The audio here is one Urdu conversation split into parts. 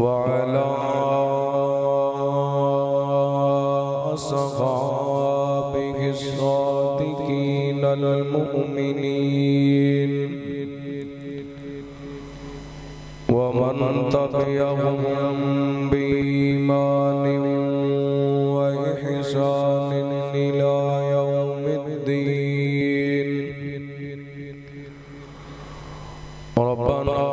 وعلى أصحابه الصادقين المؤمنين ومن تبعهم بإيمان وإحسان إلى يوم الدين ربنا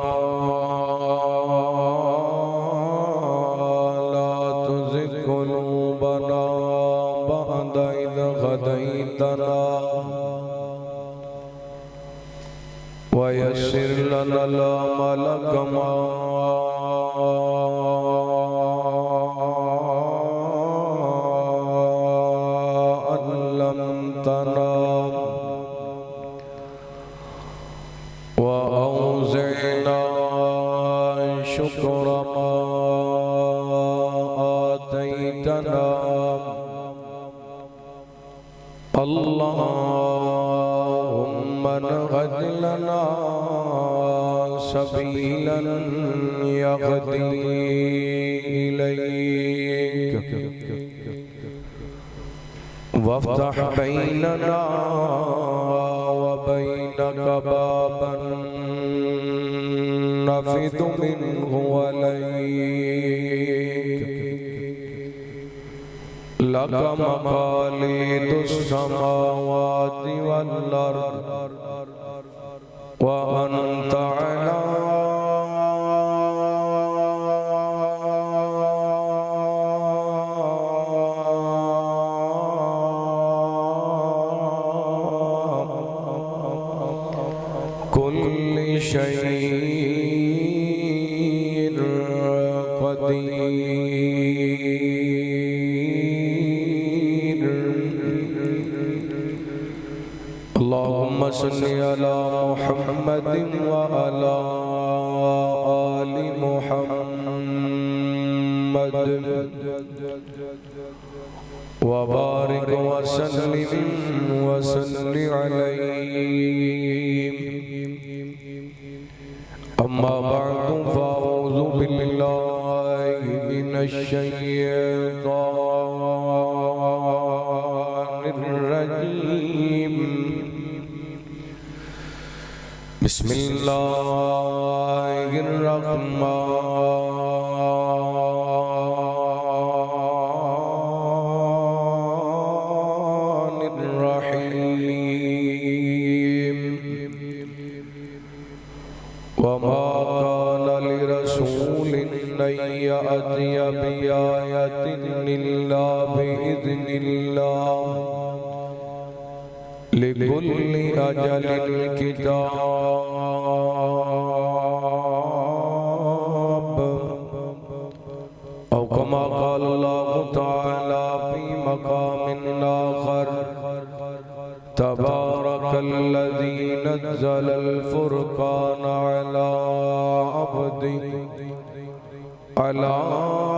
لا تزغ قلوبنا بعد إذ هديتنا ويسر لنا الأمل كما علمتنا وأوزعنا شكر ما آتيتنا اللهم انهج لنا سبيلا يهدي إليك وافتح بيننا وبينك بابا نفذ منه وليك لك مقاليد السماوات والأرض وأنت على كل شيء قدير اللهم صل على محمد وعلى آل محمد وبارك وسلم عليه أما بعد فأعوذ بالله من الشيطان الرجيم بسم الله الرحمن الرحيم وما كان لرسول أن يأتي بآية إلا بإذن الله لكل أجل كتاب أو كما قال الله تعالى في مقام آخر تبارك الذي نزل الفرقان على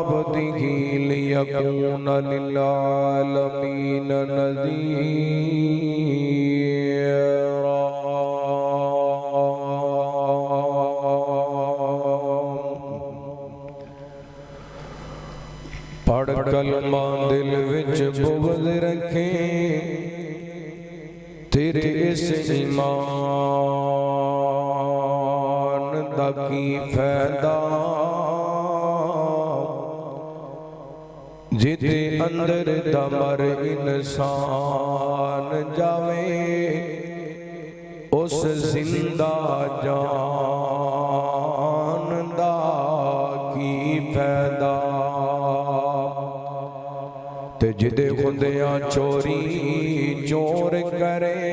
عبده ليكون للعالمين نذيرا پڑھ کلمہ دل وچ بغض رکھیں تیرے اس ایمان دا کی فائدہ جدے اندر دمر انسان جاوے اس زندہ جان دا کی فائدہ تے جدے خندیاں چوری چور کرے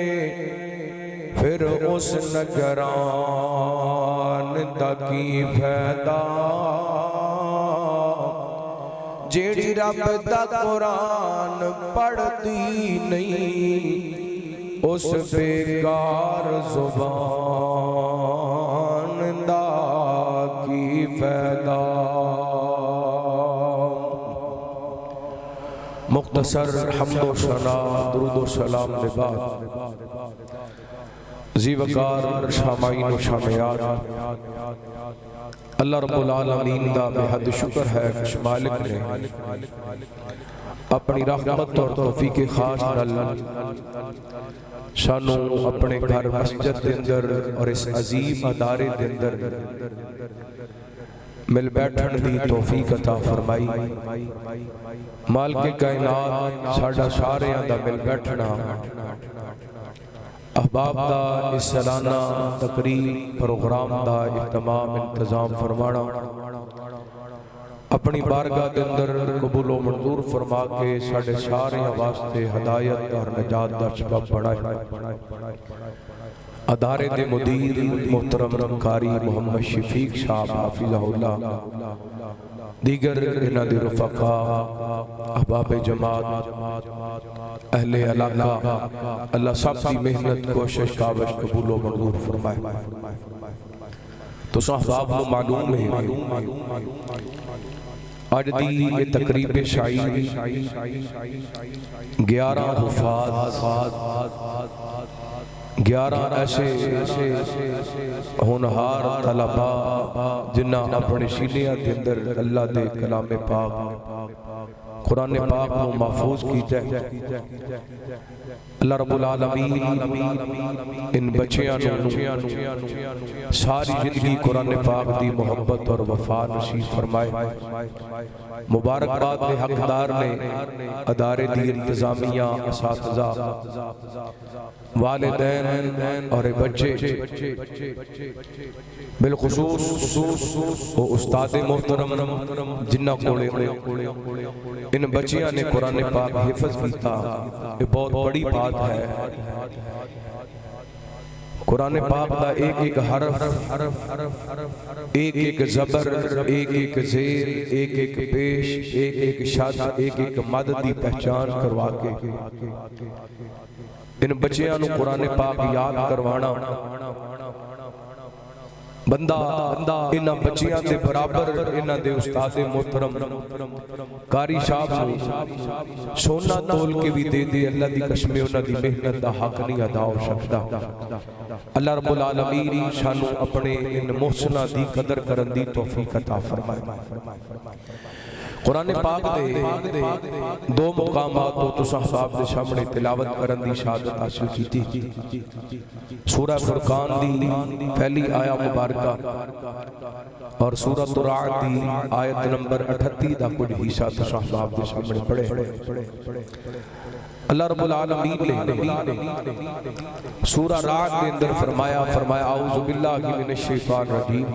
پھر اس نگران دا کی فائدہ جیڑی رب دا قرآن پڑھتی نہیں اس بیکار زبان دا کی فائدہ مختصر حمد و ثنا درود و سلام لباد زی وقار شامعین و شامیات اللہ رب العالمین دا بے حد شکر ہے کہ مالک نے اپنی رحمت اور توفیق خاص نال سانو اپنے گھر مسجد دے اندر اور اس عظیم ادارے دے اندر مل بیٹھن دی توفیق عطا فرمائی۔ مالک کائنات ساڈا ساریاں دا مل بیٹھنا احباب دا اس سالانہ تقریب پروگرام دا اہتمام انتظام فرمانا اپنی بارگاہ دے اندر قبول و منظور فرما کے ساڑھے ساریاں واسطے ہدایت اور نجات دا سبب بڑھائے۔ ادارے دے مدیر محترم قاری محمد شفیق صاحب حافظہ اللہ، دیگر انہاں دے رفقاء، احباب جماعت، اہل علاقہ، اللہ سب کی محنت کوشش کاوش قبول و منظور فرمائے۔ تو صحباب کو معلوم ہے آج دی یہ تقریب شاعری 11 حفاظ 11 ایسے ہونہار طلباء جنہ اپنے سینیاں دے اندر اللہ دے کلام پاک قرآن پاک کو محفوظ کیتا ہے۔ اللہ رب العالمین ان بچیاں ساری زندگی قرآن پاک دی محبت اور وفا نصیب فرمائے۔ مبارکباد دے حقدار نے ادارے دی انتظامیہ، اساتذہ، والدین اور بچے، بالخصوص وہ استاد محترم جنہ کولے ان بچیاں نے قرآن پاک حفظ کیتا، یہ بہت بڑی بات ہے۔ قرآن پاک دا ایک ایک حرف، ایک ایک زبر، ایک ایک زیر، ایک ایک پیش، ایک ایک شاد، ایک ایک مد دی پہچان کروا کے ان بچیاں نو قرآن پاک یاد کروانا، بندہ انہاں بچیاں دے برابر انہاں دے استاد محترم قاری صاحب سونا تول کے بھی دے دے، اللہ دی قسم انہاں دی محنت دا حق نہیں ادا ہو سکتا۔ اللہ رب العالمین سانو اپنے ان محسنہ دی قدر کرن دی توفیق عطا فرمائے۔ قرآن پاک دے 2 مقامات تو صحابہ دے سامنے تلاوت کرن دی شہادت حاصل کی تھی۔ سورہ فرقان دی پہلی آیہ مبارکہ اور سورہ رعد دی آیت نمبر 38 دا کچھ حصہ تو صحابہ دے سامنے پڑھے۔ اللہ رب العالمین نے سورہ رعد دے اندر فرمایا اعوذ باللہ من الشیطان الرجیم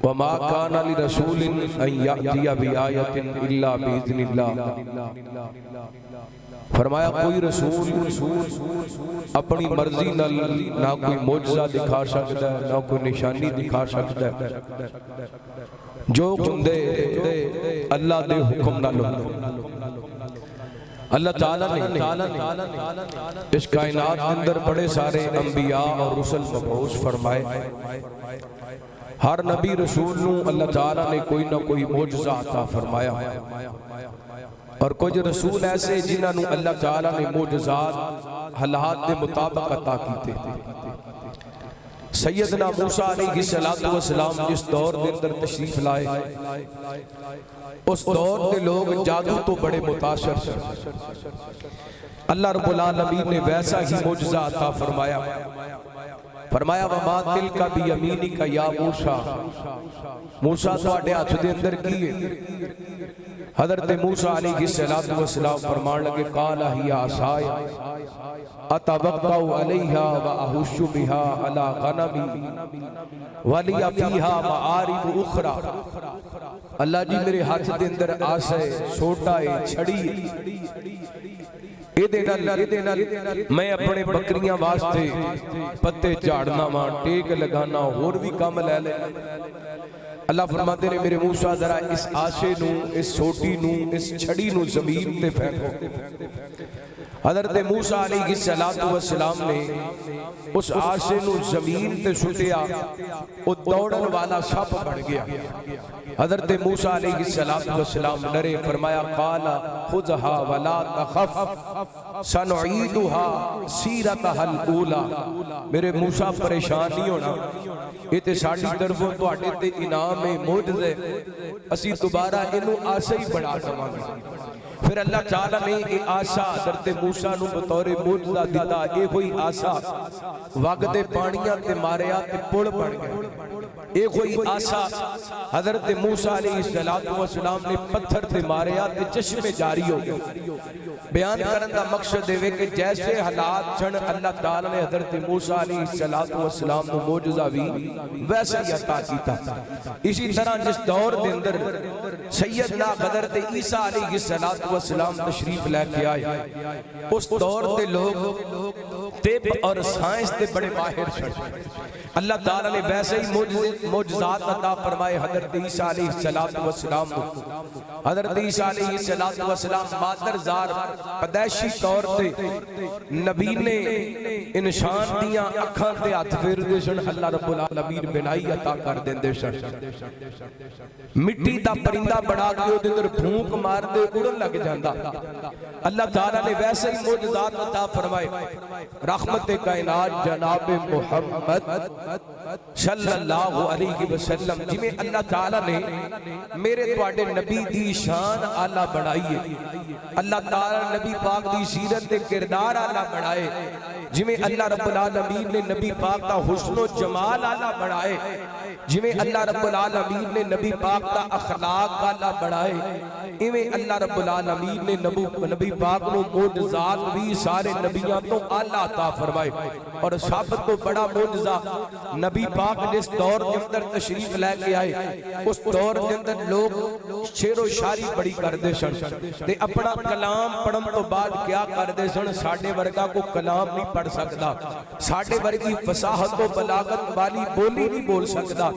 وَمَا كَانَ لِرَسُولٍ أَن يَأْتِيَ بِآيَةٍ إِلَّا بِإِذْنِ اللَّهِ۔ فرمایا کوئی رسول اپنی مرضی نہ کوئی معجزہ دکھا سکتا ہے، نہ کوئی نشانی دکھا سکتا ہے، جو کندے اللہ دے حکم نہ لو۔ اللہ تعالیٰ نے اس کائنات اندر بڑے سارے انبیاء اور رسل مبعوث فرمائے۔ ہر نبی رسول نو اللہ تعالیٰ نے کوئی نہ کوئی معجزہ عطا فرمایا، اور کچھ رسول ایسے جنہاں نو اللہ تعالیٰ نے معجزات حالات دے مطابق عطا کیتے۔ سیدنا موسیٰ علیہ السلام جس دور دے اندر تشریف لائے، اس دور دے لوگ جادو تو بڑے متاثر تھے۔ اللہ رب العالمین نے ویسا ہی معجزہ عطا فرمایا۔ فرمایا وَمَا تِلْكَ بِيَمِينِكَ يَا مُوسَى، موسیٰ تو اڈے ہاتھ دے اندر کیے۔ حضرت موسیٰ علیہ السلام فرمان لگے قَالَ هِيَ عَصَايَ أَتَوَكَّأُ عَلَيْهَا وَأَحُشُّ بِهَا عَلَى غَنَمِي وَلِيَ فِيهَا مَآرِبُ أُخْرَى۔ اللہ جی میرے ہاتھ دے اندر آسے، چھوٹا ہے، چھڑی ہے، میں اپنے بکریاں واسطے پتے جھاڑنا ماں، ٹیک لگانا، اور بھی کام لے لے۔ اللہ فرماتے نے میرے موسیٰ ذرا اس آسے نو، اس چھوٹی نو، اس چھڑی نو زمین تے پھینکو۔ حضرت موسیٰ علیہ السلام نے اس آسے نو زمین تے سٹیا، وہ دوڑن والا سپ بڑھ گیا۔ حضرت موسیٰ علیہ السلام ڈرے، فرمایا قال خذها ولا تخف سنعيدها سيرتها الاولى۔ میرے موسیٰ پریشان نہیں ہونا، یہ تے ساڑی طرفوں تو آٹے تے انعام موجزے اسی دوبارہ انہوں آسا ہی بڑھا سمانگے پھر اللہ تعالیٰ نے یہ آسا حضرت موسیٰ نو بطور موجزہ دیتا یہ کوئی آسا وقت پانیاں تے ماریا تے پڑ پڑ گئے یہ کوئی آسا حضرت موسیٰ علیہ السلام نے پتھر تے ماریا تے چشمے جاری ہو گئے بیان کرن دا مقصد ہے کہ جیسے حالات چھن اللہ تعالیٰ نے حضرت موسیٰ علیہ السلام نو موجزہ بھی ویسے ہی عطا کیتا اسی طرح جس دور دے اندر سیدنا حضرت عیسیٰ علیہ السلام تشریف لے کے آئے اس دور دے لوگ طب اور سائنس دے بڑے ماہر چھڑ اللہ تعالیٰ نے ویسے ہی معجزات عطا فرمائے حضرت عیسیٰ علیہ السلام حضرت عیسیٰ علیہ السلام مادر زار پیدائشی طور تے نبی نے انسان دیاں اکھاں تے ہاتھ پھیر دے سن اللہ رب العالمین بنائی عطا کر دیندے سن مٹی دا پرندہ بڑا کے او دے اندر بھونک مار دے اڑن لگ جاندا اللہ تعالیٰ نے ویسے ہی معجزات عطا فرمائے رحمت کائنات جناب محمد صلی اللہ علیہ وسلم جی میں اللہ تعالیٰ نے میرے تواڈے نبی دی شان آلہ بڑھائی ہے اللہ تعالیٰ نبی پاک دی سیرت دے کردار آلہ بڑھائے جی میں اللہ رب العالمین نے نبی پاک دا حسن و جمال آلہ بڑھائے جی میں اللہ رب العالمین نے نبی پاک دا اخلاق آلہ بڑھائے ایویں اللہ رب العالمین نے نبی پاک نو معجزات بھی سارے نبیوں تو آلہ عطا فرمائے اور سب تو بڑا معجزہ نبی پاک جس دور کے اندر تشریف لے کے آئے اس دور کے اندر لوگ شعر و شاعری بڑی کر دے سن تے اپنا کلام پڑھن تو بعد کیا کر دے سن ساڈے ورگا کو کلام نہیں پڑھ سکتا ساڈے ورگی فصاحت و بلاغت والی بولی نہیں بول سکتا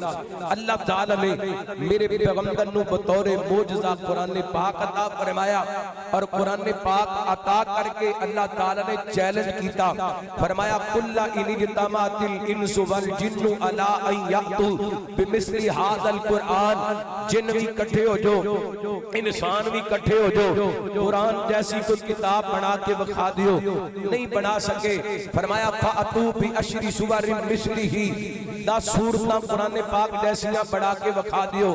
اللہ تعالیٰ نے میرے پیغمبر نو بطور معجزہ قرآن پاک عطا فرمایا اور قرآن پاک عطا کر کے اللہ تعالیٰ نے چیلنج کیتا فرمایا کُلَّ إِنِ اجْتَمَعَتِ الْإِنسُ وَالْجِنُّ عَلَىٰ أَن يَأْتُوا بِمِثْلِ هَٰذَا الْقُرْآنِ جن بھی کٹھے ہو جو انسان بھی کٹھے ہو جو قرآن جیسی کوئی کتاب بنا کے بکھا دیو نہیں بنا سکے فرمایا فَأَتُوا بِعَشْرِ سُوَرٍ مِثْلِهِ 10 سورتاں قرآن پاک جیسیاں بڑھا کے بکھا دیو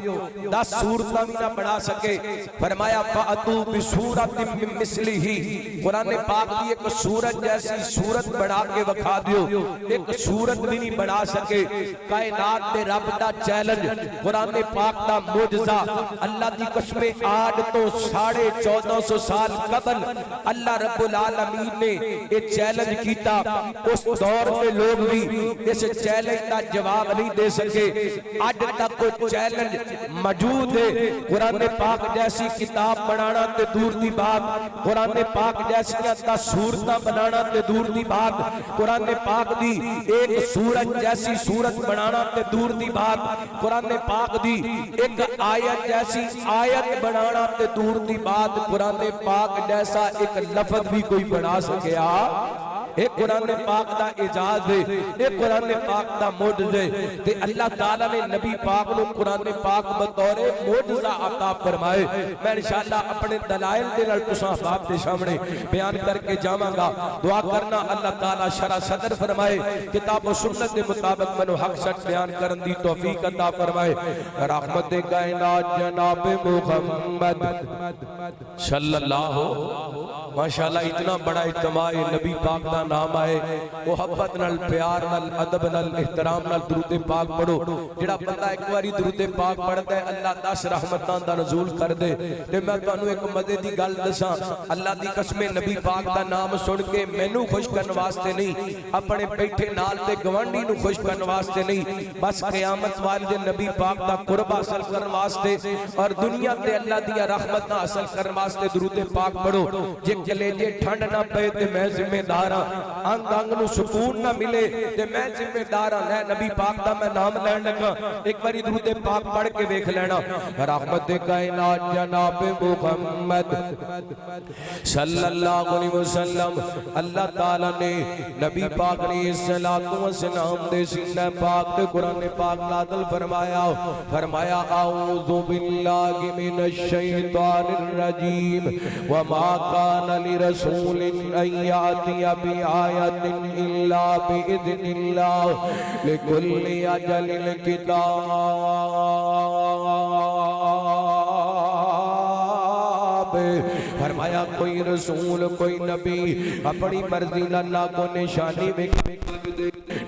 10 سورتاں بھی نہ بڑھا سکے فرمایا فَأَتُوا بِسُورَةٍ مِّن مِّثْلِهِ قرآن پاک دی ایک سورت جیسی سورت بڑھا کے بکھا دیو ایک سورت بھی نہیں بڑھا سکے کائنات دے رب دا چیلنج قرآن پاک دا معجزہ اللہ دی قسم آج تو 1450 سال قبل اللہ رب العالمین نے یہ چیلنج کیتا اس دور میں لوگ بھی اس چیلنج دا جواب نہیں دے سکے آج تک کوئی چیلنج موجود ہے قرآن پاک جیسی کتاب بنانا تے دور دی بات قرآن پاک جیسی صورتاں بنانا تے دور دی بات قرآن پاک دی ایک سورت جیسی سورت بنانا تے دور دی بات قرآن پاک دی ایک آیت جیسی آیت بنانا تے دور دی بات قرآن پاک جیسا ایک لفظ بھی کوئی بنا سکیا ایک قرآن پاک دا اجاز ہے ایک قرآن پاک دا معجزہ تے اللہ تعالیٰ نے نبی پاک نو قرآن پاک بطور معجزہ عطا فرمائے میں انشاءاللہ اپنے دلائل دے نال تساں احباب دے سامنے بیان کر کے جاواں گا دعا کرنا اللہ تعالیٰ شرح صدر فرمائے کتاب و سنت دے مطابق منو حق سچ بیان کرن دی توفیق عطا فرمائے رحمت کائنات جناب محمد صلی اللہ ماشاءاللہ اتنا بڑا اجتماع نبی پاک دا نام آئے محبت نال پیار نال ادب نال احترام نال درود پاک پڑھو جڑا بندہ ایک باری درود پاک پڑھتا ہے اللہ 10 رحمتان دا نزول کر دے تے میں تانوں ایک مزے دی گل دساں اللہ دی قسم نبی پاک دا نام سن کے مینوں خوش کرن واسطے نہیں اپنے بیٹھے نال تے گوانڈی نوں خوش کرن واسطے نہیں بس قیامت والے نبی پاک دا قرب حاصل کرن واسطے اور دنیا تے اللہ دی رحمتاں حاصل کرن واسطے درود پاک پڑھو جے کلیجے ٹھنڈ نہ پے تے میں ذمہ دار انگ انگ نو سکون نہ ملے تے میں ذمہ دار ہاں نبی پاک دا میں نام لین لگا ایک باری درود پاک پڑھ کے دیکھ لینا رحمت کائنات جناب محمد صلی اللہ علیہ وسلم اللہ تعالی نے نبی پاک علیہ السلام دے سینہ پاک تے قرآن پاک نازل فرمایا اعوذ باللہ من الشیطان الرجیم وما کان لرسول ان یاتی بآية إلا بإذن الله لكل أجل كتاب فرمایا کوئی رسول کوئی نبی اپنی مرضی اللہ کو نشانی میں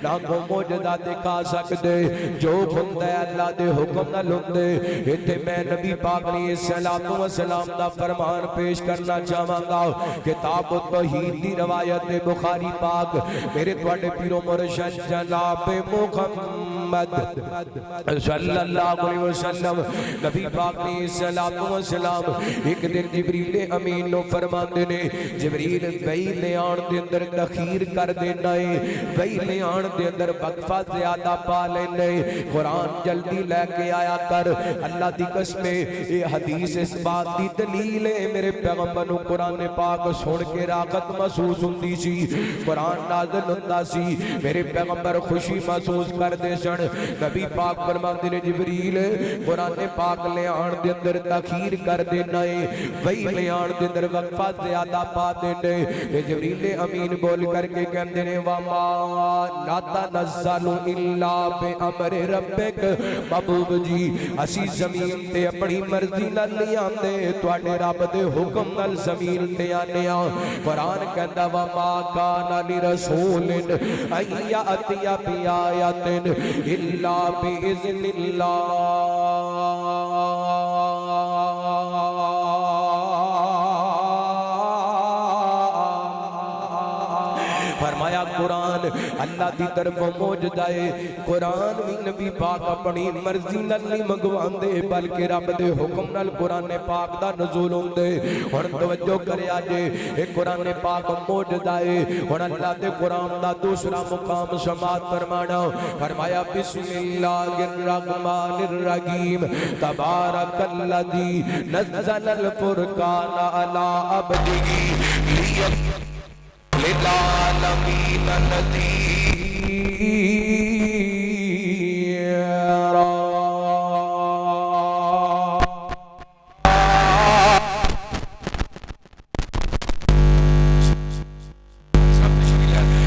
نہ کو موجدہ دکھا سکتے جو بندہ اللہ دے حکم نہ لندے اتھے میں نبی پاک علیہ السلام دا فرمان پیش کرنا چاہاں گا کتاب التوحید دی روایت بخاری پاک میرے توڑے پیرو مرشد جناب محمد صلی اللہ علیہ وسلم نبی پاک علیہ السلام ایک دن جبریل امین نو فرمان دینے جبریل وہی نے آن دے اندر تخیر کر دینا ہے وہی نے آن دے اندر وقفہ زیادہ پا لینے قرآن جلدی لے کے آیا کر اللہ دی قسم یہ حدیث اس بات دی دلیل ہے میرے پیغمبر نو قرآن پاک سن کے راحت محسوس ہوندی سی قرآن نازل ہوندا سی میرے پیغمبر خوشی محسوس کر دے سن نبی پاک فرماندے نے جبریل قرآن پاک لے آن دے اندر تاخیر کر دینا ہے وہی لے آن دے اندر وقفہ زیادہ پا دینے جبریل امین بول کر کے کہندے نے وما لا تنزل الا بامر ربک محبوب جی اسی زمین تے اپنی مرضی نال نہیں آندے تواڈے رب دے حکم نال زمین تے آنے قرآن کہندا وما کان لرسول ان یاتی بآیۃ الا باذن اللہ فرمایا قرآن اللہ دی طرف موجدہ ہے قرآن بھی نبی پاک اپنی مرضی نال نہیں منگوان دے بلکہ رب دے حکم نال قرآن پاک دا نزول ہوندے اور توجہ کرے آجے ایک قرآن پاک موجدہ ہے اور اللہ دے قرآن دا دوسرا مقام سماعت فرمانا فرمایا بسم اللہ الرحمن الرحیم تبارک الذی نزل الفرقان علی عبدہ للعالمین نذیرا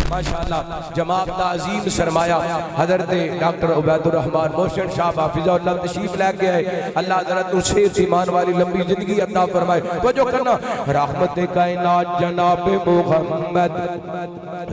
ماشاءاللہ جماعت دا عظیم سرمایہ حضرت ڈاکٹر عبید الرحمن محسن صاحب حافظہ اللہ تشریف لے کے آئے اللہ حضرت اسے ایمان والی لمبی زندگی عطا فرمائے تو جو کرنا رحمت کائنات جناب محمد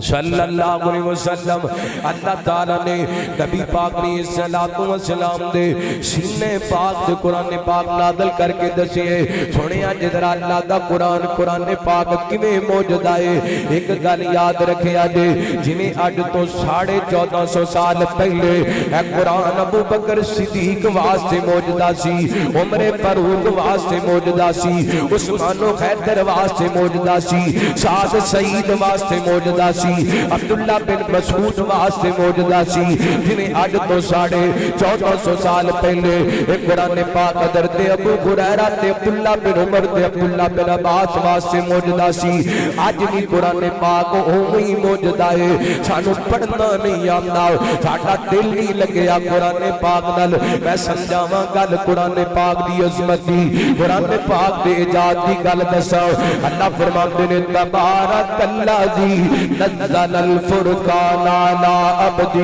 صلی اللہ علیہ وسلم اللہ تعالیٰ نے نبی پاک علیہ السلام دے سینے پاک دے قرآن پاک نازل کر کے دسیے سنیا جدر اللہ دا قرآن پاک کیویں موجود آئے ایک گل یاد رکھے آجے جنہیں آج تو 1450 سال پہلے اے قرآن ابو بکر صدیق واسطے موجودہ سی عمر فاروق واسطے موجودہ سی عثمان و حیدر واسطے موجودہ سی سعد سعید واسطے موجودہ سی عبداللہ بن مسعود واسطے موجودہ سی جنہیں آج تو 1450 سال پہلے ایک قرآن پاک حضرت ابو ہریرہ تے عبداللہ بن عمر تے عبداللہ بن عباس واسطے موجودہ سی آج بھی قرآن پاک ہوئی موجودہ ہے سانو پڑھنا نہیں آمدا ساڈا دل نہیں لگیا قرآن پاک نال میں سمجھاواں گل قرآن پاک دی عظمت دی قرآن پاک دے ایجاد دی گل دساں اللہ فرماندے نے تبارک الذی نزل الفرقان علی عبدہ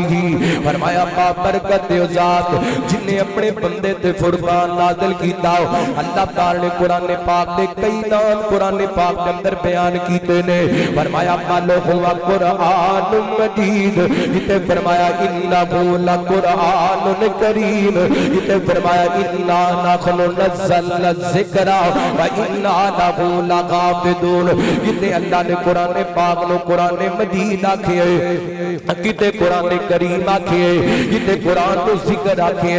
فرمایا بابرکت ذات جن نے اپنے بندے تے فرقان نازل کیتا اللہ تعالی نے قرآن پاک دے کئی نام قرآن پاک کے اندر بیان کیتے نے فرمایا مالو ہوا قرآن مجید جتے فرمایا انہو لقرآن کریم جتے فرمایا انہا نحن نزلنا الذکر و انہا لہو لحافظون جتے اللہ نے قرآن پاک نو قرآن مجید آکھے جتے قرآن کریم آکھے جتے قرآن تو ذکر آکھے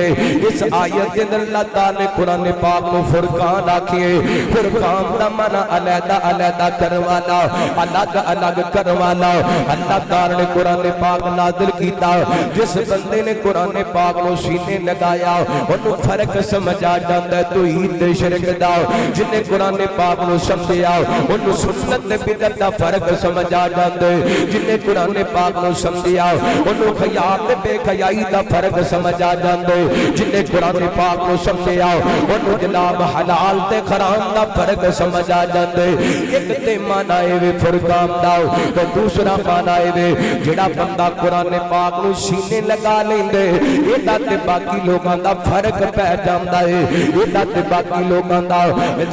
اس آیت کے اندر اللہ تعالی نے قرآن پاک نو فرقان آکھے فرقان دا معنی علیحدہ علیحدہ کروانا الگ الگ کروانا اللہ تعالی سرکار نے قرآن پاک نازل کیتا جس بندے نے قرآن پاک نو سینے لگایا انہوں فرق سمجھ آ جاتا ہے توحید تے شرک دا جن نے قرآن پاک نو سمجھیا انہوں سنت تے بدعت دا فرق سمجھ آ جاتا ہے جن نے قرآن پاک نو سمجھیا انہوں خیال تے بے خیائی دا فرق سمجھ آ جاتا ہے جن نے قرآن پاک نو سمجھیا انہوں جناب حلال تے حرام دا فرق سمجھ آ جاتا ہے ایک تے معنی وے فرقان دا تے دوسرا معنی وے جڑا بندہ قرآن پاک نو سینے لگا لیندے ایڈا تے باقی لوگاں دا فرق پہ جاندا ہے ایڈا تے باقی لوگاں دا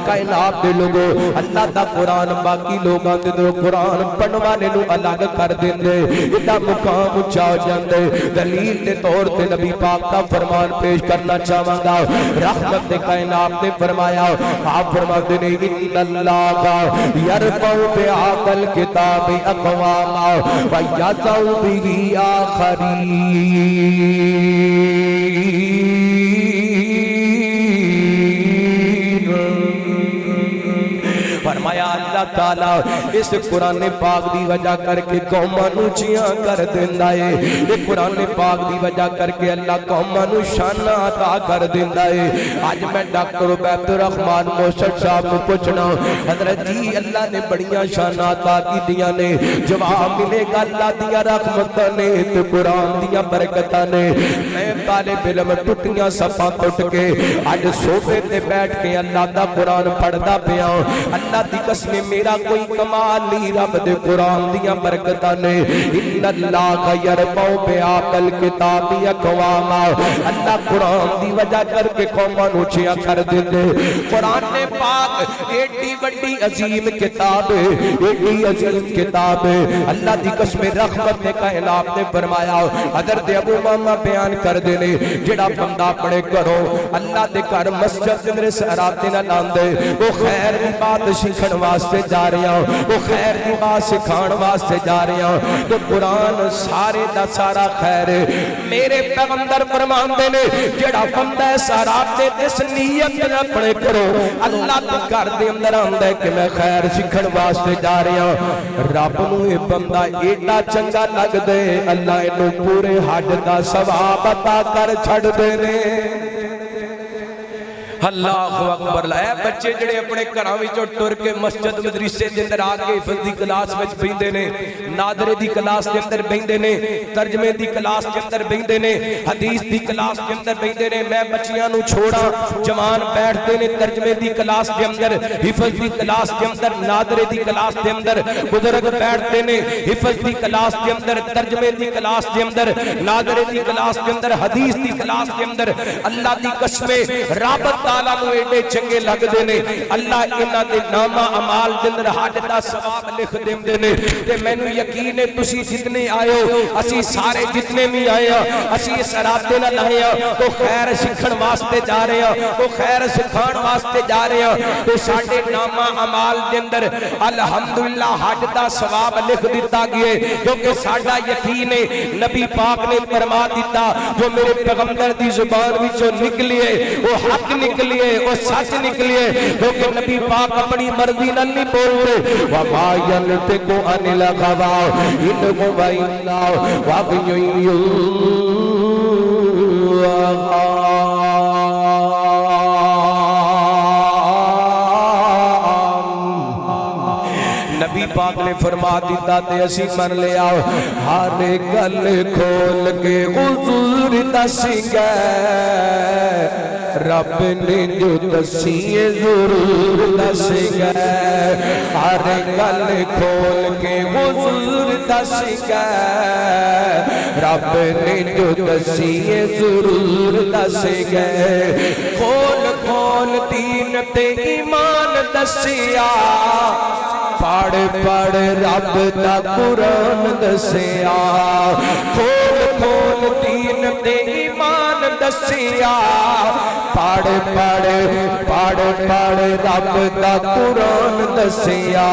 کائنات دے لوگو اللہ دا قرآن باقی لوگاں دے قرآن پڑھن والے نو الگ کر دیندے ایڈا مقام اونچا ہو جاندے دلیل دے طور تے نبی پاک دا فرمان پیش کرنا چاہواں گا رحمت دے کائنات نے فرمایا آپ فرماتے نے ان اللہ یرفع بہذا الکتاب اقواما ویضع به آخرین فرمایا اللہ تعالی اس قرآن پاک دی وجہ کر کے قوماں نو اونچیاں کر دیندا ہے یہ قرآن پاک دی وجہ کر کے اللہ قوماں نو شان عطا کر دیندا ہے اج میں ڈاکٹر عبید الرحمان موشد صاحب کو پوچھنا حضرت جی اللہ نے بڑیاں شان عطا کیتیاں نے جواب ملے گا اللہ دیاں رحمتاں نے تے قرآن دیاں برکتاں نے میں طالب علم ٹٹیاں صفاں ٹٹ کے اج صوفے تے بیٹھ کے اللہ دا قرآن پڑھدا پیا اللہ دی قسم میرا کوئی کمال نہیں رب دے قرآن دیاں برکتاں نے ان اللہ یرفع بہذا الکتاب اقواما اللہ قرآن دی وجہ کر کے قوماں نو اونچیاں کر دیندے قرآن پاک ایڈی بڑی عظیم کتاب ہے ایڈی عظیم کتاب ہے اللہ دی قسم رحمت نے کائنات نے فرمایا حضرت ابو امامہ بیان کر دینے جڑا بندہ پڑھے کرو اللہ دے گھر مسجد میرے سرات نہ لاندے وہ خیر دی بات سکھن واسطے جا رہے ہیں وہ خیر دی بات سکھان واسطے جا رہے ہیں تو قرآن سارے دا سارا خیر ہے میرے پیغمبر فرماندے نے جڑا بندہ سرات دے اس نیت نہ پڑھے کرو اللہ دے گھر دے اندر آندا ہے کہ میں خیر سکھن واسطے جا رہے ہیں رب نو اے بندہ ایڈا چنگا لگ دے اللہ اینو پورے حج دا ثواب عطا کر چھڑ دے نے اللہ اکبر اے بچے جڑے اپنے گھراں وچوں ٹر کے مسجد مدرسے دے اندر آ کے حفظ دی کلاس وچ بیندے نے نادرے دی کلاس دے اندر بیندے نے ترجمے دی کلاس دے اندر بیندے نے حدیث دی کلاس دے اندر بیندے نے میں بچیاں نو چھوڑا جوان بیٹھتے نے ترجمے دی کلاس دے اندر حفظ the class they another نادرے the class دے اندر بزرگ بیٹھتے نے حفظ دی کلاس دے اندر ترجمے the class they another نادرے the class دے اندر حدیث دی کلاس دے اندر اللہ دی قسم رب تعالیٰ نو ایڈے چنگے لگ دینے اللہ انہاں دے نامہ عمال دے اندر حج دا ثواب لکھ دیندے نے تے مینوں یقین ہے تسی جتنے آئے ہو اسی سارے جتنے بھی آئے ہیں اسی اس راستے نہ لائے ہیں تو خیر سکھن واسطے جا رہے ہیں تو خیر سکھان واسطے جا رہے ہیں تو ساڈے نامہ عمال دے اندر الحمدللہ حج دا ثواب لکھ دیتا گیا کیونکہ ساڈا یقین ہے نبی پاک نے فرما دیتا جو میرے پیغمبر دی زبان وچوں نکلیے وہ حق نکلیے وہ سچ نکلیے کیونکہ نبی پاک اپنی مرضی نہ نہیں بولتے وما ينطق عن الهوى ان هو الا وحي يوحى نبی پاک نے فرما دیتا تے اسی من لیا ہر گل کھول کے حضور دس گئے رب نے جو دسی ضرور دس گئے ہر گل کھول کے حضور دس گئے رب نے جو دسی ضرور دس گئے کھول کھول دین تے ایمان دسیا پڑھ پڑھ رب دا قرآن دسیا کھول کھول دین تے ایمان دسیا پڑھ پڑھ پڑھ پڑھ رب دا قرآن دسیا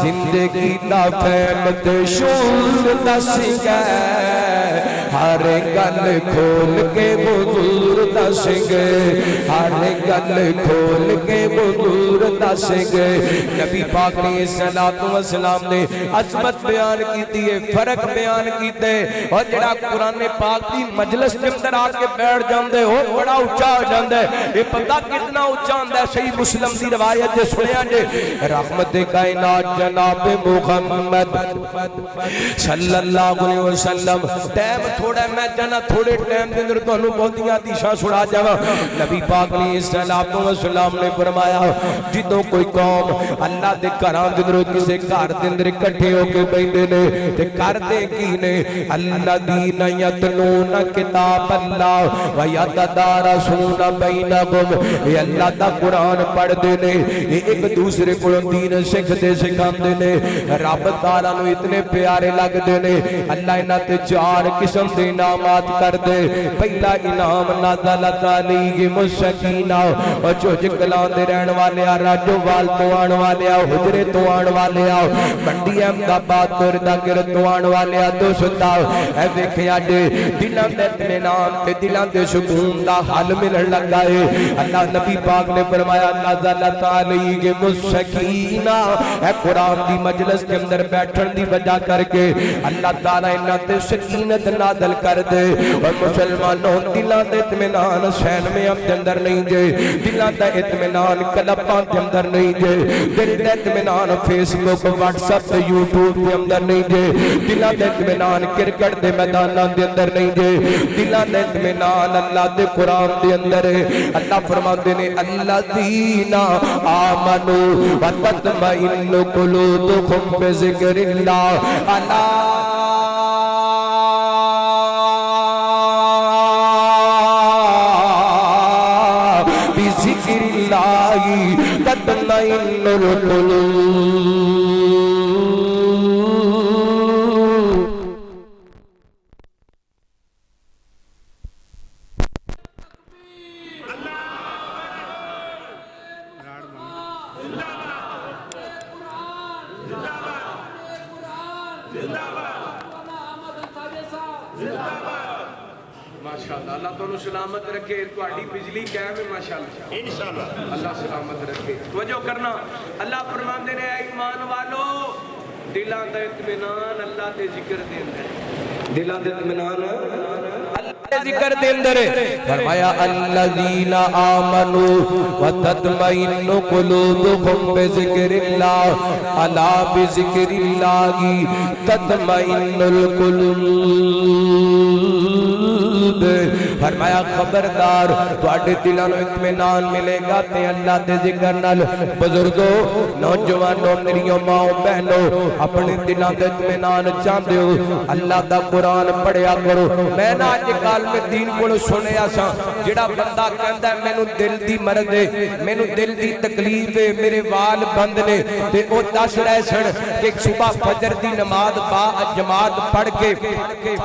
زندگی دا فہم تے شعور دس گئے ہر گل کھول کے حضور دس گئے ہر گل کھول کے حضور دس گئے نبی پاک علیہ السلام نے عظمت بیان کی ہے فرق بیان کیتے اور جڑا قرآن پاک کی مجلس کے اندر آ کے بیٹھ جاندے ہو بڑا اونچا ہو جاندے یہ پتہ کتنا اونچا ہوندا ہے صحیح مسلم دی روایت دے سنیا جے رحمت کائنات جناب محمد صلی اللہ علیہ وسلم ٹائم تھوڑا ہے میں جانا تھوڑے ٹائم دے اندر تانوں بہتیاں حدیثاں سنا جاواں نبی پاک علیہ السلام نے فرمایا جدوں کوئی قوم اللہ دے گھراں دے اندر کسے گھر دے اندر اکٹھے ہو کے بیٹھے نے تے کردے کی نے الذین یتلون کتاب اللہ و یتدارسون بینہم یہ اللہ دا قرآن پڑھ دے نے یہ ایک دوسرے کو دین سکھ دے سکھاندے نے رب تعالیٰ نو اتنے پیارے لگ دے نے اللہ انہاں تے چار قسم دے انعامات کر دے پہلا انعام نازلت علیہم السکینہ اور جو جکلان دے رہن والے راجو وال تو آن والے حجرے تو آن والے منڈی احمدآباد دا گرد تو آن والے دو ستا اے دیکھیا جے دلان دے اطمینان تے دلان دے سکون دا حل ملن لگا ہے اللہ نبی پاک نے فرمایا نازلت علیہم السکینہ اے قرآن دی مجلس کے اندر بیٹھن دی وجہ کر کے اللہ تعالیٰ انہاں تے سکینت نازل کر دے اور مسلمانوں دلان دے اطمینان سین میں اب اندر نہیں جے دلان دے اطمینان کلپاں دے اندر نہیں جے دل دے اطمینان فیس بک واٹس اپ یوٹیوب دے اندر نہیں جے دلان دے اطمینان کرکٹ دے میداناں دے اندر نہیں جے دلان دے اطمینان اللہ دے قرآن دے اندر ہے اللہ فرماتے نے الذین آمنوا وتطمئن قلوبهم بذکر اللہ الا بذکر اللہ تطمئن القلوب ماشاءاللہ اللہ تانوں سلامت رکھے تہاڈی بجلی قائم ہے ماشاءاللہ انشاءاللہ اللہ سلامت رکھے توجہ کرنا اللہ فرماندے نے اے ایمان والو دلاں دا اطمینان اللہ دے ذکر دے اندر دلاں دا اطمینان اللہ دے ذکر دے اندر فرمایا الذین آمنوا وتطمئن قلوبهم بذکر اللہ الا بذکر اللہ تطمئن القلوب فرمایا خبردار تواڈے دلاں نوں اطمینان ملے گا تے اللہ دے ذکر نال بزرگو نوجوانوں میریوں ماں بہنوں اپنے دلاں دے اطمینان چاہندے ہو اللہ دا قرآن پڑھیا کرو میں نا اج کال میں دین کولوں سنیا سا جڑا بندہ کہندا ہے مینوں دل دی مرض ہے مینوں دل دی تکلیف ہے میرے وال بند نے تے او دس رہے سن کہ صبح فجر دی نماز با جماعت پڑھ کے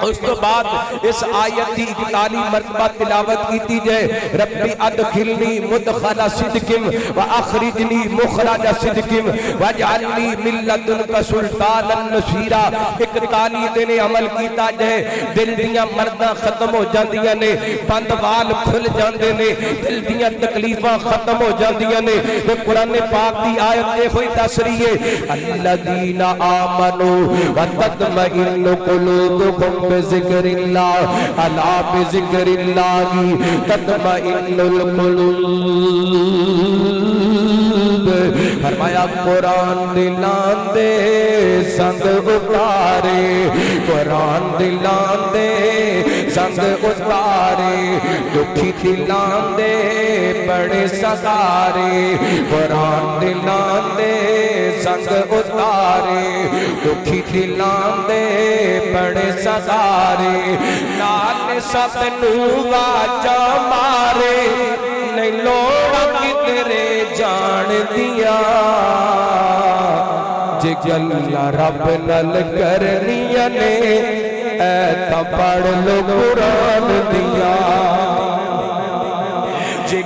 اس تو بعد اس آیت کی 41 مرتبہ تلاوت کیتی جائے ربی ادخلنی مدخل صدق واخرجنی مخرج صدق واجعلنی من لدنک سلطانا نصیرا 41 دن عمل کیتا جائے دل دیاں مرداں ختم ہو جاندیاں نے بند وال کھل جاندے نے دل دیاں تکلیفاں ختم ہو جاندیاں نے تے قرآن پاک دی آیت اے ہوئی دس رہی ہے الذین آمنوا وتطمئن قلوبهم بذکر اللہ الا بذکر اللہ تطمئن القلوب فرمایا قرآن دلان دے سنگ اتارے قرآن دلان دے سنگ اتارے دکھی دلان دے بڑے سکارے قرآن دلان دے سنگ اتارے دکھی دلان دے بڑے سکارے نال سب نو واجا مارے نہیں لوڑا کترے جان دیا جے گلہ رب نل کرنیا نے ایتا پڑھ لو قرآن دیا جے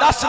10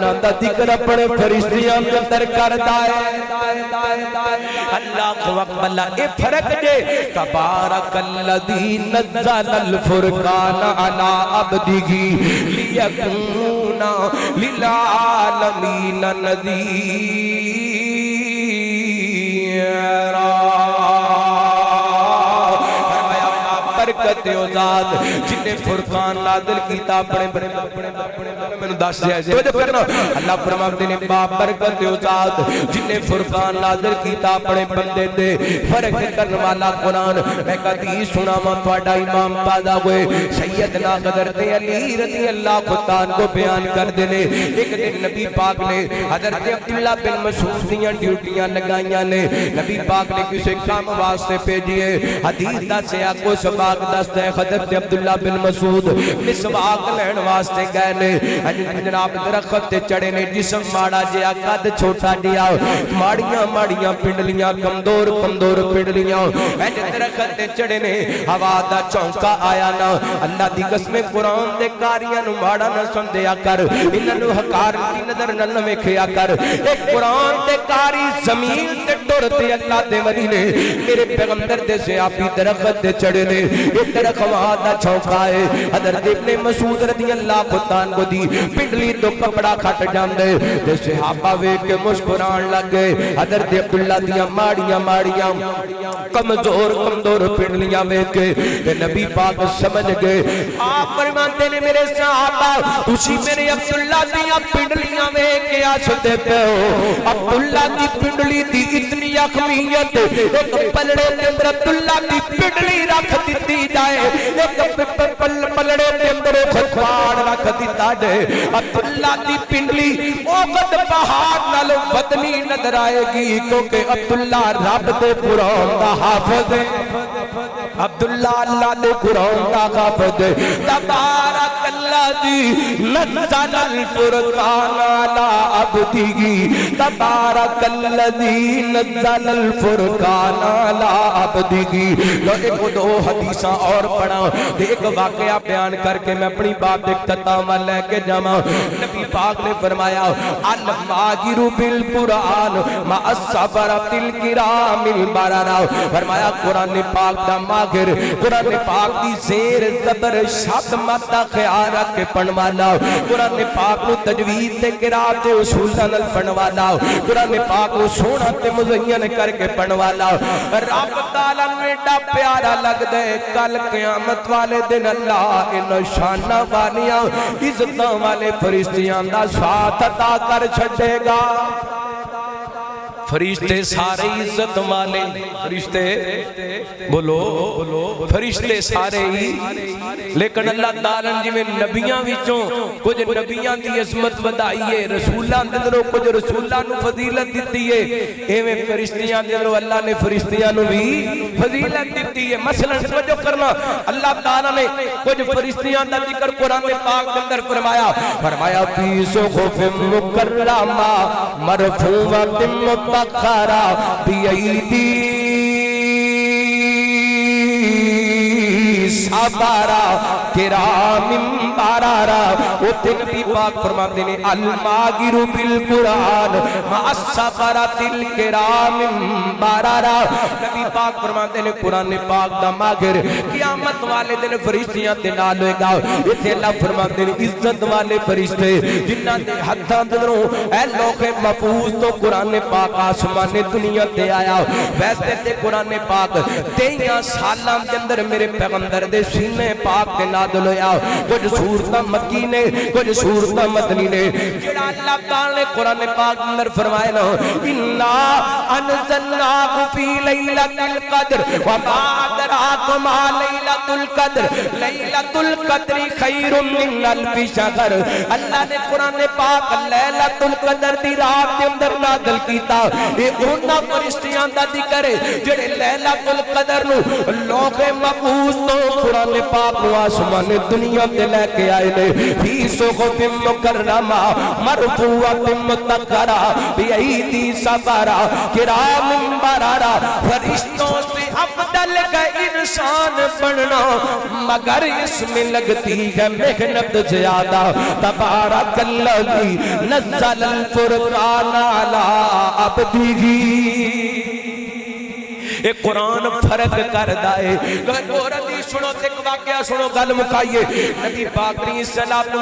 نہ دا ذکر اپنے فرشتیاں کے اندر کردا ہے اللہ اکبر اے فرق دے تبارک الذی نزل الفرقان علی عبدہ لیکون للعالمین نذیرا برکت او ذات جن نے فرقان نازل کیتا اپنے میں دس دیا توجہ کرنا اللہ فرماتے ہیں برکت او ذات جن نے فرقان نازل کیتا اپنے بندے تے فرق کرنے والا قرآن میں حدیث سناواں تہاڈا امام پیدا ہوئے سیدنا حضرت علی رضی اللہ عنہ کو بیان کر دینے ایک دن نبی پاک نے حضرت عبداللہ بن مسعود دیاں ڈیوٹیاں لگائیاں نے نبی پاک نے کسی کام واسطے بھیجیے حدیث دا سے کو سبا دستا ہے حضرت عبداللہ بن مسعود مسواک لین واسطے گئے نے جناب درخت تے چڑھے نے جسم ماڑا جیا قد چھوٹا جیا ماڑیاں ماڑیاں پنڈلیاں کمزور کمزور پنڈلیاں اے درخت تے چڑھے نے ہوا دا چونکا آیا نا اللہ دی قسم قرآن دے کاریاں نو ماڑا نہ سمجھیا کر انہاں نو حقار دی نظر نہ ویکھیا کر اے قرآن دے کاری زمین تے ٹر تے اللہ دے ولی نے میرے پیغمبر دے سے آپی درخت تے چڑھے نے ایک طرح خوادہ چونکا ہے حضرت ابن مسعود رضی اللہ عنہ کو دی پنڈلی تو کپڑا کھٹ جاندے تے صحابہ ویکھ کے مسکران لگ گئے حضرت عبداللہ دیاں ماڑیاں ماڑیاں کمزور کمزور پنڈلیاں ویکھ کے تے نبی پاک سمجھ گئے آپ فرماتے نے میرے صحابہ تسی میرے عبداللہ دیاں پنڈلیاں ویکھ کے ہسدے پے ہو عبداللہ دی پنڈلی دی اتنی اہمیت ایک پلڑے دے اندر عبداللہ دی پنڈلی رکھ دیتی جائے ایک پلڑے دے اندر کھپاڑ رکھ دیتا جائے عبداللہ دی پنڈلی اوقت پہاڑ نال بدنی نظر آئے گی کیونکہ عبداللہ رب دے قرآن دا حافظ ہے عبداللہ اللہ دے قرآن دا حافظ ہے تبارک الذی نزل الفرقان علی عبدہ تبارک الذی نزل الفرقان علی عبدہ ایک دو حدیثاں اور پڑھا ایک واقعہ بیان کر کے میں اپنی بات اختتام لے کے جاواں نبی پاک نے فرمایا الماجر بالقرآن مع الصبرۃ الکرام البررہ فرمایا قرآن پاک دا ماہر قرآن پاک دی زیر زبر شد مت خیال رکھ کے پڑھن والا قرآن پاک نو تجوید تے قرات تے اصول نال پڑھن والا قرآن پاک نو سونا تے مزین کر کے پڑھن والا رب تعالی نو ایڈا پیارا لگ دے کل قیامت والے دن اللہ ان شانہ والیاں عزتاں والے فرشتیاں دا ساتھ عطا کر چھڑے گا فرشتے سارے عزت والے فرشتے بولو فرشتے سارے ہی لیکن اللہ تعالیٰ جی میں نبیاں وچوں کچھ نبیاں دی عظمت ودائی ہے رسولاں دنوں کچھ رسولاں نو فضیلت دیتی ہے ایویں فرشتیاں دنوں اللہ نے فرشتیاں نو بھی فضیلت دیتی ہے مثلا سمجھو کرنا اللہ تعالیٰ نے کچھ فرشتیاں دا ذکر قرآن پاک کے اندر فرمایا فی صحف مکرمہ مرفوعۃ مطہرہ بیدی سبارا کرام بارارا وہ نبی پاک فرماتے ہیں الماغر بالقرآن مع السفرۃ الکرام بارارا نبی پاک فرماتے ہیں قرآن پاک دا ماغر قیامت والے دن فرشتیاں تے نال ہوئے گا ایتھے اللہ فرماتے ہیں عزت والے فرشتے جنہاں دے ہتھاں اندروں اے لوح محفوظ تو قرآن پاک آسمان دنیا تے آیا ویسے تے قرآن پاک 23 سالاں دے اندر میرے پیغمبر دے سینے پاک تے نازل ہویا کچھ سورتاں مکی نے کچھ سورتاں مدنی نے جڑا اللہ تعالی نے قرآن پاک اندر فرمایا نا انا انزلناہ فی لیلۃ القدر وما ادراک ما لیلۃ القدر لیلۃ القدر خیر من الف شہر اللہ نے قرآن پاک لیلۃ القدر دی رات دے اندر نازل کیتا اے انہاں فرشتیاں دا ذکر ہے جڑے لیلۃ القدر نو لوح محفوظ تو قرآن پاک نو آسمان دنیا تے لے کے آئے نے فی صحف مکرمہ مرفوعۃ مطہرہ بیدی سبارہ کرام بررہ فرشتوں سے افضل کا انسان بننا مگر اس میں لگتی ہے محنت زیادہ تبارک الذی نزل الفرقان علی عبدہ ایک قرآن فرق کر دائے اور حدیث سنو ایک واقعہ سنو گل مکائیے نبی پاک علیہ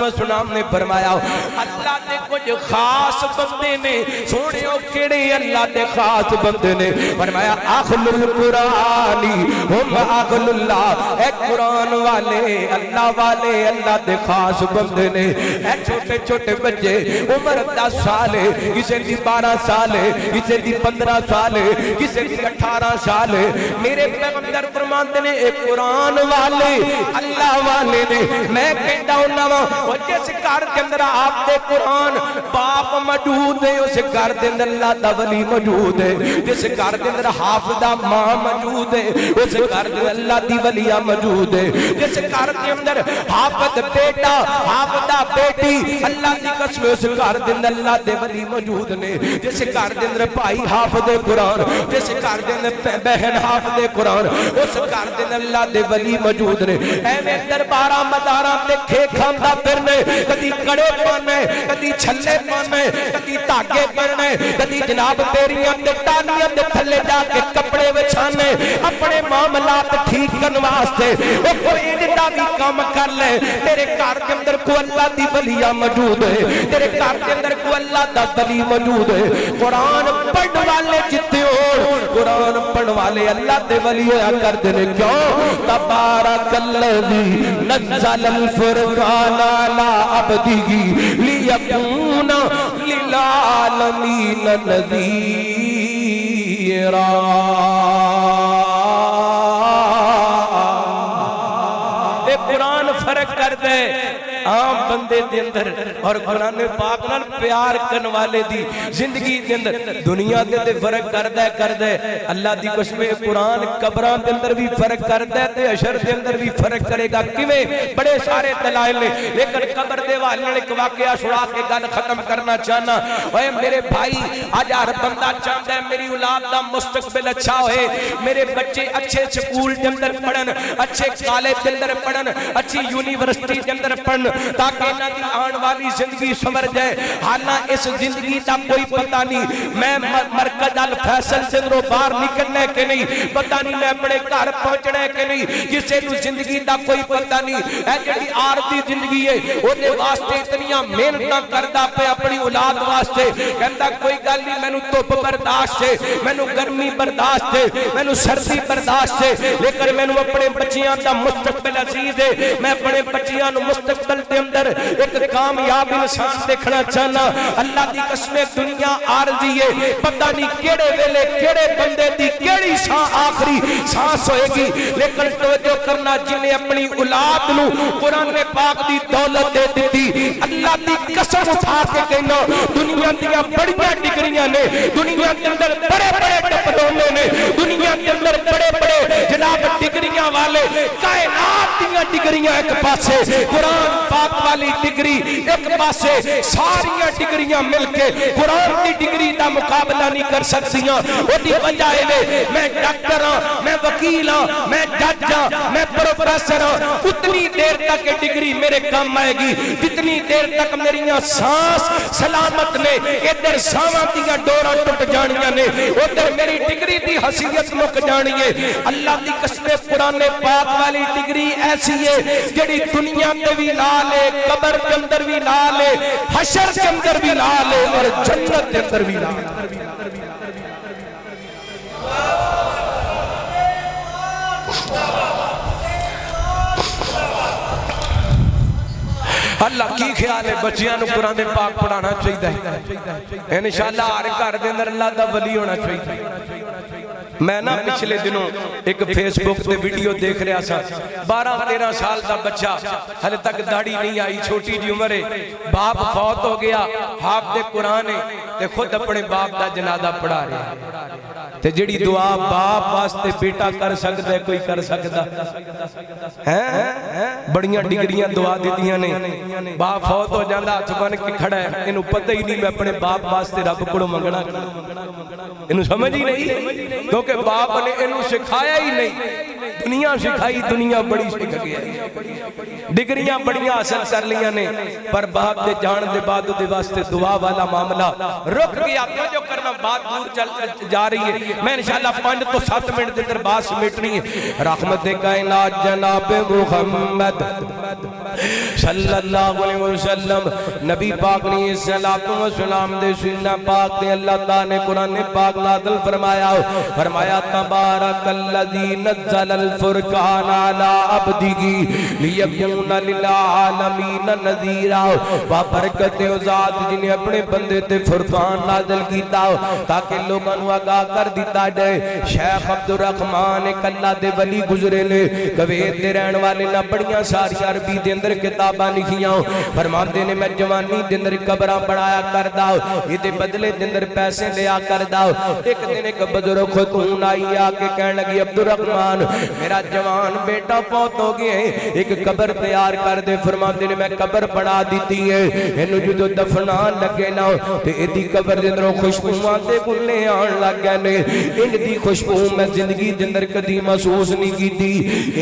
السلام نے فرمایا اللہ نے کچھ خاص بندے نے سونے کیڑے اللہ نے خاص بندے نے فرمایا اہل القرآن ہم اہل اللہ اے قرآن والے اللہ دے خاص بندے نے اے چھوٹے چھوٹے بچے عمر 10 سال ہے کسی دی 12 سال ہے کسی دی 15 سال ہے کسی دی 18 سال ہے میرے پیغمبر فرماتے نے ایک قرآن والے اللہ والے نے میں کہتا ہوں وہ جس گھر کے اندر آپ دے قرآن باپ موجود ہے اس گھر کے اندر اللہ دا ولی موجود ہے جس گھر کے اندر حافظہ ماں موجود ہے اس گھر کے اندر اللہ دی ولیہ موجود ہے جس گھر کے اندر حافظ بیٹا حافظہ بیٹی اللہ دی قسم اس گھر کے اندر اللہ دے ولی موجود نے جس گھر کے اندر بھائی حافظ قرآن جس گھر کے اندر بہن حافظ قرآن اس گھر کے اندر اللہ دے ولی موجود نے اے میں درباراں مداراں تے کھے کھاندا پھرنے کدی کڑے پانے کدی چھلے پانے کدی دھاگے پانے کدی جناب تیریاں تے ٹانیاں دے تھلے جا کے کپڑے وچھانے اپنے معاملات ٹھیک کرن واسطے او کوئی جڑا بھی کام کر لے تیرے گھر کے اندر کو اللہ دی ولیہ موجود ہے تیرے گھر کے اندر کو اللہ دا ولی موجود ہے قرآن پڑھن والے جتنے ہو قرآن پڑھن والے اللہ دے ولی ہویا کر دینے کیوں تبارک الذی نزل الفرقان علی عبدہ لیکون للعالمین نذیرا اے قرآن فرق کر دے عام بندے دے اندر اور قرآن پاک نال پیار کرن والے دی زندگی دے اندر دنیا دے تے فرق کر دے اللہ دی قسم قرآن قبراں دے اندر بھی فرق کر دے تے حشر دے اندر بھی فرق کرے گا کیویں بڑے سارے دلائل نے لیکن قبر دے والے ایک واقعہ سنا کے گل ختم کرنا چاہنا اے میرے بھائی آج ہر بندہ چاہتا ہے میری اولاد دا مستقبل اچھا ہوئے میرے بچے اچھے سکول دے اندر پڑھن اچھے کالج دے اندر پڑھن اچھی یونیورسٹی دے اندر پڑھن تاکہ انہاں دی آن والی زندگی سمر جائے حالہ اس زندگی دا کوئی پتہ نہیں میں مرکز الفیصل سے اندروں باہر نکلنے کے نہیں پتہ نہیں میں اپنے گھر پہنچنے کے نہیں کسے نو زندگی دا کوئی پتہ نہیں اے جڑی آرتی زندگی ہے اونے واسطے اتنیاں محنتاں کردا پے اپنی اولاد واسطے کہندا کوئی گل نہیں مینوں دھوپ برداشت ہے مینوں گرمی برداشت ہے مینوں سردی برداشت ہے لیکن مینوں اپنے بچیاں دا مستقبل عزیز ہے میں اپنے بچیاں نو مستقبل دے اندر ایک کامیاب انسان دیکھنا چاہنا اللہ دی قسم دنیا عارضی ہے پتہ نہیں کیڑے ویلے کیڑے بندے دی کیڑی آخری سانس ہوئے گی لیکن توجہ کرنا جنہیں اپنی اولاد نو قرآن پاک دی دولت دے دیتی اللہ دی قسم اٹھا کے کہنا دنیا دیا بڑیاں ڈگریاں نے دنیا کے اندر بڑے بڑے ڈپلومے نے دنیا کے اندر بڑے بڑے جناب ڈگریاں والے کائنات دیا ڈگریاں ایک پاسے قرآن پاک والی ڈگری ایک پاسے ساریاں ڈگریاں مل کے قرآن کی ڈگری دا مقابلہ نہیں کر سکتیاں وہ دی وجہ ہے میں ڈاکٹر ہاں میں وکیل ہاں میں جج ہاں میں پروفیسر ہاں اتنی دیر تک ڈگری میرے کام آئے گی جتنی دیر تک میریاں سانس سلامت نے ادھر ساواں دیا ڈوراں ٹوٹ جانیاں نے ادھر میری ڈگری دی حیثیت مک جانی ہے اللہ دی قسم قرآن پاک والی ڈگری ایسی ہے جڑی دنیا تے بھی لالے قبر کے اندر بھی لالے حشر کے اندر بھی لالے اور جنت کے اندر بھی لالے اللہ کی خیال ہے بچیاں نو قرآن پاک پڑھانا چاہیے انشاءاللہ ہر گھر دے اندر اللہ دا ولی ہونا چاہیے میں نا پچھلے دنوں ایک فیس بک تے ویڈیو دیکھ رہا سا 12-13 سال دا بچہ حال تک داڑھی نہیں آئی چھوٹی جی عمر ہے باپ فوت ہو گیا حافظ قرآن ہے تے خود اپنے باپ دا جنازہ پڑھا رہے تے جڑی دعا باپ واسطے بیٹا کر سکتا ہے کوئی کر سکتا ہیں بڑیاں ڈگریاں دعا دیتیاں نے باپ فوت ہو جاندہ ہاتھ بن کے کھڑا ہے انہوں پتہ ہی نہیں میں اپنے باپ واسطے رب کو منگنا انہوں سمجھ ہی نہیں، کیونکہ باپ نے انہوں سکھایا ہی نہیں۔ دنیا سکھائی، دنیا بڑی سکھ گیا، ڈگریاں بڑیاں حاصل کر لیاں نے، پر باپ دے جان دے بعد دے واسطے دعا والا معاملہ رک گیا۔ جو کرنا بات دور چل جا رہی ہے، میں انشاءاللہ 5 تو 7 منٹ دے اندر بات سمیٹنی ہے۔ رحمت کائنات جناب محمد صلی اللہ علیہ وسلم نبی پاک نے صلاۃ و سلام دے سینہ پاک دے اللہ تعالی نے قرآن پاک نازل فرمایا، فرمایا تبارک الذی نزل الفرقان علی عبدہ لیکون للعالمین نذیرا۔ بابرکت ذات جنہیں اپنے بندے تے فرقان نازل کیتا تاکہ لوگاں نوں آگاہ کر دیتا جائے۔ شیخ عبدالرحمان ایک اللہ دے ولی گزرے نے، کویت دے رہن والے نہ بڑیاں ساری عربی دے اندر کتاباں لکھیاں، فرماندے نے میں جوانی دے اندر قبراں بنایا کردا، یہ بدلے دے اندر پیسے لیا کردا۔ ایک دن ایک بزرگ خاتون آئی آ کے کہنے لگی عبدالرحمان میرا جوان بیٹا فوت ہو گیا ہے، ایک قبر تیار کر دے۔ فرماندے نے میں قبر بنا دیتی ہے، اینو جدو دفنان لگے نا تے ایدی قبر دے اندر خوشبو آتے گلے آن لگ گئے نے۔ ان دی خوشبو میں زندگی دے اندر کدی محسوس نہیں کی تھی،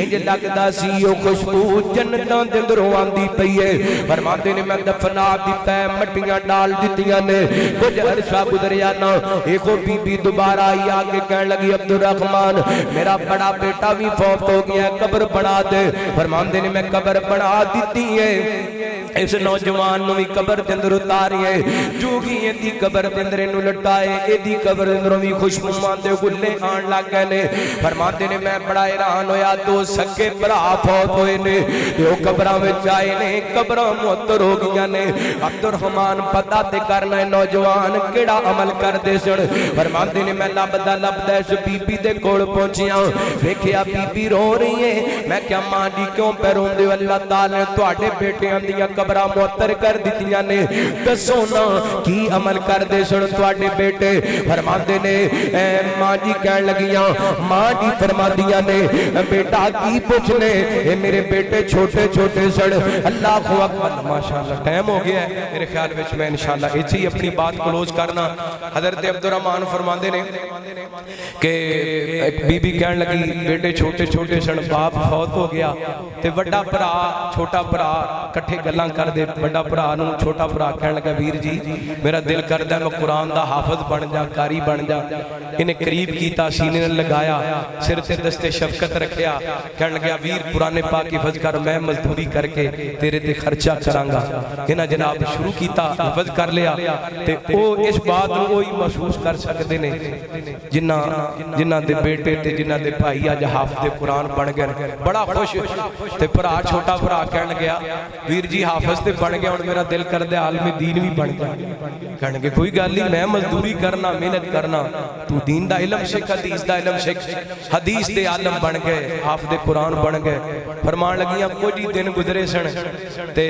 انج لگدا سی او خوشبو جنتاں دے اندر آندی پئی ہے۔ فرماندے نے میں دفنا دیتا ہے، مٹیاں ڈال دیتیاں نے، کچھ عرصہ گزریا نا ایک بی بی دوبارہ آئی آگے کہنے لگی عبدالرحمان میرا بڑا بیٹا بھی فوت ہو گیا، قبر بنا دے۔ فرماندے نے میں قبر بنا دیتی ہے، اس نوجوان نو بھی قبر دے اندر اتاری ہے، جو کی یہ دی قبر دے اندر انہوں لٹائے، یہ دی قبر دے اندر بھی خوشبو ماندے گلے آن لگ گئے نے۔ فرماندے نے میں بڑا حیران ہویا، 2 سکے برا فوت ہوئے نے، جو قبراں وچ آئے نے، قبراں معطر ہو گیا نے۔ عبدالرحمان پتہ تے کرنا ہے نوجوان کیڑا عمل کر دے سن۔ فرماندے نے میں لبدا اس بی بی دے کول پہنچیاں، دیکھیا بی بی رو رہی ہے، میں کیا ماں جی کیوں پہ روندے ہو؟ اللہ تعالی نے تواڈے بیٹیاں دیاں قبراں معطر کر دتیاں نے، دسو نا کی عمل کر دے سن تواڈے بیٹے؟ فرماندے نے ماں جی کہن لگیاں، ماں جی فرماندیاں نے بیٹا کی پوچھنے، اے میرے بیٹے چھوٹے چھوٹے سن۔ اللہ اکبر، ماشاءاللہ ٹائم ہو گیا ہے میرے خیال وچ میں انشاءاللہ ایتھے ہی اپنی بات کلوز کرنا۔ حضرت عبدالرحمان فرماندے نے کہ ایک بی بی کہن لگی بیٹے چھوٹے چھوٹے سن، باپ فوت ہو گیا تے بڑا بھرا چھوٹا بھرا کٹھے گلاں کر دے۔ بڑا بھرا نوں چھوٹا بھرا کہن لگا ویر جی میرا دل کردا میں قرآن دا حافظ بن جا، قاری بن جا۔ انہیں قریب کیتا، سینے نے لگایا، سر تے دستے شفقت رکھیا، کہن لگا ویر قرآن پاک حفظ کر، میں مزدوری کر کے تیرے تے خرچہ کرانگا۔ انہاں جناب شروع کیتا، حفظ کر لیا تے او اس بات نوں وہی محسوس کر سکدے نے جنہاں دے بیٹے تے جنہاں دے بھائی اج حافظ قرآن بن گئے۔ بڑا خوش تے بھرا چھوٹا بھرا کہن گیا ویر جی حافظ تے بن گیا، ہن میرا دل کردا عالم دین بھی بن گیا۔ کہن گے کوئی گل نہیں، میں مزدوری کرنا، محنت کرنا، تو دین دا علم سکھ، حدیث دا علم سکھ۔ حدیث دے عالم بن گئے، حافظ قرآن بن گئے۔ فرمان لگیاں کچھ ہی دن گزرے سن تے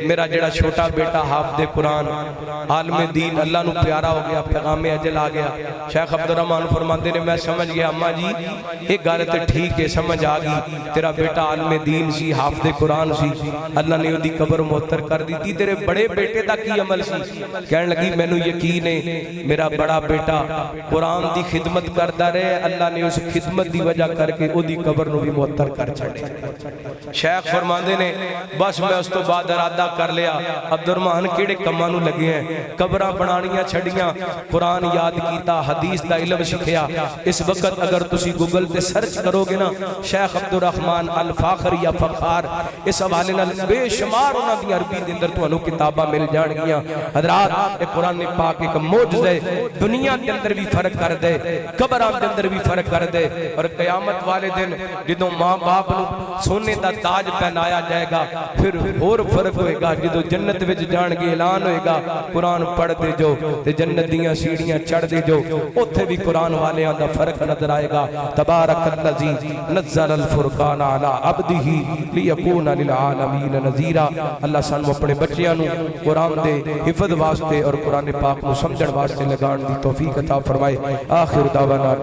میرا جڑا چھوٹا بیٹا حافظ قرآن عالم دین اللہ نو پیارا ہو گیا، پیغام اجل آ گیا۔ شیخ عبدالرحمان فرماندے نے میں سمجھ گیا اماں جی ایک گل تے ٹھیک ہے، سمجھ آ گئی، تیرا بیٹا عالم دین سی، حافظ قرآن سی، اللہ نے دی قبر معطر کر دی، تیرے بڑے بیٹے دا کی عمل سی؟ کہنے لگی مینوں یقین ہے میرا بڑا بیٹا قرآن دی خدمت کردا رہے، اللہ نے اس خدمت دی وجہ کر کے او دی قبر نو بھی معطر کر چھڑے۔ شیخ فرماندے نے بس میں اس تو بعد ارادہ کر لیا عبدالرحمان کیڑے کماں نو لگے ہیں، قبراں بنانیاں چھڑیاں، قرآن یاد کیتا، حدیث دا علم سکھیا۔ اس وقت اگر تسی گوگل تے سرچ کرو گے نا شیخ عبدالرحمان الفاخر یا فخار، اس حوالے نال بے شمار انہاں دی عربی دے اندر تانوں کتاباں مل جان گیاں۔ حضرات اے قرآن پاک ایک معجزہ ہے، دنیا دے اندر بھی فرق کر دے، قبراں دے اندر بھی فرق کر دے، اور قیامت والے دن جدوں ماں باپ نو سونے دا تاج پہنایا جائے گا پھر اور فرق ہوئے گا۔ جدوں جنت وچ جان گے اعلان ہوئے گا قرآن پڑھ دے جو تے جنت دیاں سیڑھیاں چڑھ دے جو، اوتھے بھی قرآن والیاں دا فرق نظر آئے گا۔ تبارک الذی نزل الفرقان علی عبدہ لیکون للعالمین نذیرا۔ اللہ سانو اپنے بچیاں نو قرآن دے حفظ واسطے اور قرآن پاک نو سمجھن واسطے لگان دی توفیق عطا فرمائے۔ آخر دعوانا